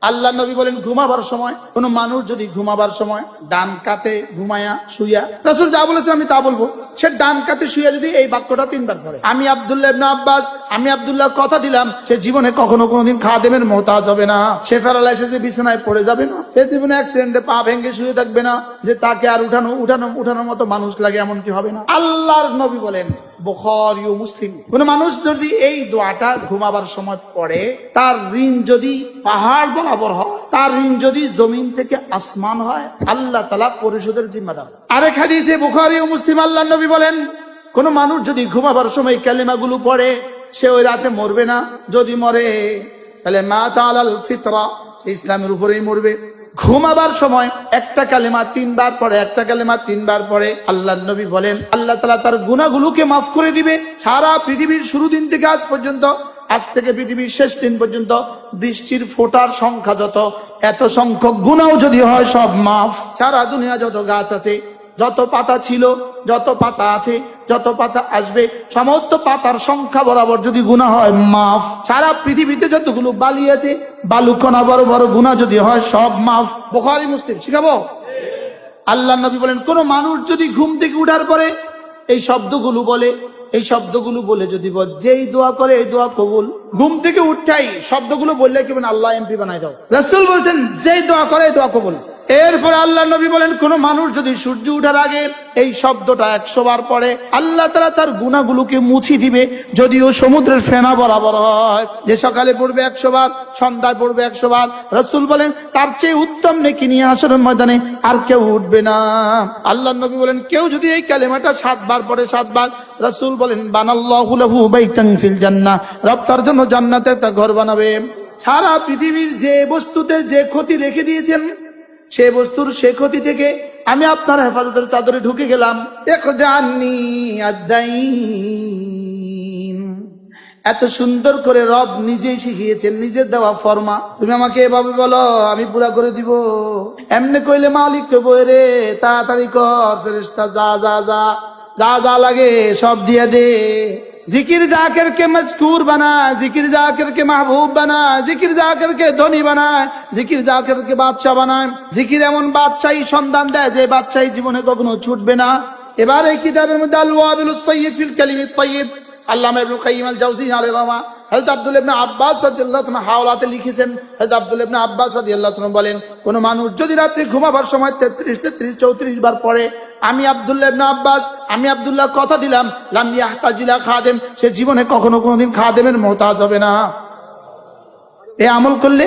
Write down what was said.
আল্লাহ নবী বলেন ঘুমাবার সময় কোন মানুষ যদি ঘুমাবার সময় ডান কাতে ঘুমায়া শুইয়া, রাসূল যা বলেছেন আমি তা বলবো, সে ডান কাতে শুইয়া যদি এই বাক্যটা 3 বার পড়ে, আমি আব্দুল্লাহ ইবনে আব্বাস, আমি আব্দুল্লাহ কথা দিলাম সে জীবনে কখনো কোনোদিন খাদেমের মুহতাজ হবে না, সে প্যারালাইসিসে বিছানায় পড়ে যাবে না, সে জীবনে অ্যাক্সিডেন্টে পা ভেঙে শুয়ে থাকবে না, যে তাকে আর উঠানোর মতো মানুষ লাগে এমনটি হবে না। আল্লাহর নবী বলেন, বুখারী ও মুসলিম, কোন মানুষ যদি এই দোয়াটা ঘুমাবার সময় পড়ে, তার ঋণ যদি পাহাড় বরাবর হয়, তার ঋণ যদি জমিন থেকে আসমান হয়, আল্লাহ তাআলা পরিশোধের জিম্মাদার। আরেক হাদিসে বুখারী ও মুসলিম আল্লাহর নবী বলেন, কোন মানুষ যদি ঘুমাবার সময় কালেমাগুলো পড়ে, সে ওই রাতে মরবে না, যদি মরে তাহলে মাতা আলাল ফিতরা, ইসলামের উপরেই মরবে। ঘুমাবার সময় একটা কালেমা 3 বার পড়ে, একটা কালেমা 3 বার পড়ে, আল্লাহর নবী বলেন আল্লাহ তাআলা তার গুনাহগুলোকে মাফ করে দিবে। সারা পৃথিবীর শুরু দিন থেকে আজ পর্যন্ত, আজ থেকে পৃথিবীর শেষ দিন পর্যন্ত বৃষ্টির ফোঁটার সংখ্যা যত, এত সংখ্যক গুনাহ যদি হয় সব মাফ। সারা দুনিয়া যত গাছ আছে, যত পাতা ছিল, যত পাতা আছে, যত পাতা আসবে, সমস্ত পাতার সংখ্যা বরাবর যদি গুনাহ হয় মাফ। সারা পৃথিবীতে যতগুলো বালি আছে, বালুকণা বড় বড় গুনাহ যদি হয় সব মাফ। বুখারী মুসলিম শিখাবো। আল্লাহ নবী বলেন কোন মানুষ যদি ঘুম থেকে উঠার পরে এই শব্দগুলো বলে, এই শব্দগুলো বলে যদি যেই দোয়া করে এই দোয়া কবুল। ঘুম থেকে উঠাই শব্দগুলো বললে কি আল্লাহ এমপি বানাই দাও। রাসূল বলছেন যেই দোয়া করে এই দোয়া কবুল। এরপরে আল্লাহ নবী বলেন কোন মানুষ যদি সূর্য ওঠার আগে এই শব্দটা 100 বার পড়ে, আল্লাহ তাআলা তার গুনাহগুলোকে মুছে দিবে, যদিও সমুদ্রের ফেনা বরাবর হয়। যে সকালে পড়বে 100 বার, সন্ধ্যায় পড়বে 100 বার, রাসূল বলেন তার চেয়ে উত্তম নেকি নিয়ে হাশরের ময়দানে আর কেউ উঠবে না। আল্লাহ নবী বলেন কেউ যদি এই কালেমাটা 7 বার পড়ে, 7 বার, রাসূল বলেন বানাল্লাহু লাহু বাইতান ফিল জান্নাহ, রব তার জন্য জান্নাতে একটা ঘর বানাবে। সারা পৃথিবীর যে বস্তুতে যে ক্ষতি রেখে দিয়েছেন, সে বস্তুর সে ক্ষতি থেকে আমি আপনার হেফাজতের চাদরে ঢুকে গেলাম। এত সুন্দর করে রব নিজেই শিখিয়েছেন, নিজের দেওয়া ফরমা। তুমি আমাকে এভাবে বলো, আমি পুরা করে দিব। এমনি কইলে মালিক কইবো রে তাড়াতাড়ি কর, ফেরেশতা যা যা যা যা যা লাগে সব দিয়ে দে। जिकिर जाकर के मजकूर बनाए, जिकिर जाकर के महबूब बनाए, जिकिर जाकर के धनी बनाए, जिकिर जाकर के बादशाह बनाए। जिकिर एमन बादशाही সন্ধান দেয় যে বাদশাহী জীবনে কখনো ছুটবে না। এবার এই কিতাবের মধ্যে আল ওয়াবিলুস সাইয়্যিব ফিল কালিমিত তাইয়্যিব, আল্লামা ইবনুল কাইয়িম আল জাওজি আলাইহির রাহমা, হযরত আব্দুল্লাহ ইবনে আব্বাস রাদিয়াল্লাহু তাআলা হাওলাতে লিখেছেন। হযরত আব্দুল্লাহ ইবনে আব্বাস রাদিয়াল্লাহু তাআলা বলেন কোন মানুষ যদি রাতে ঘুমাবার সময় 33 34 বার পড়ে, আমি আব্দুল্লাহ ইবনে আব্বাস, আমি আব্দুল্লাহ কথা দিলাম লাম ইয়াহতাজিলা খাদেম, সে জীবনে কখনো কোনোদিন খাদেমের মুহতাজ হবে না। এই আমল করলে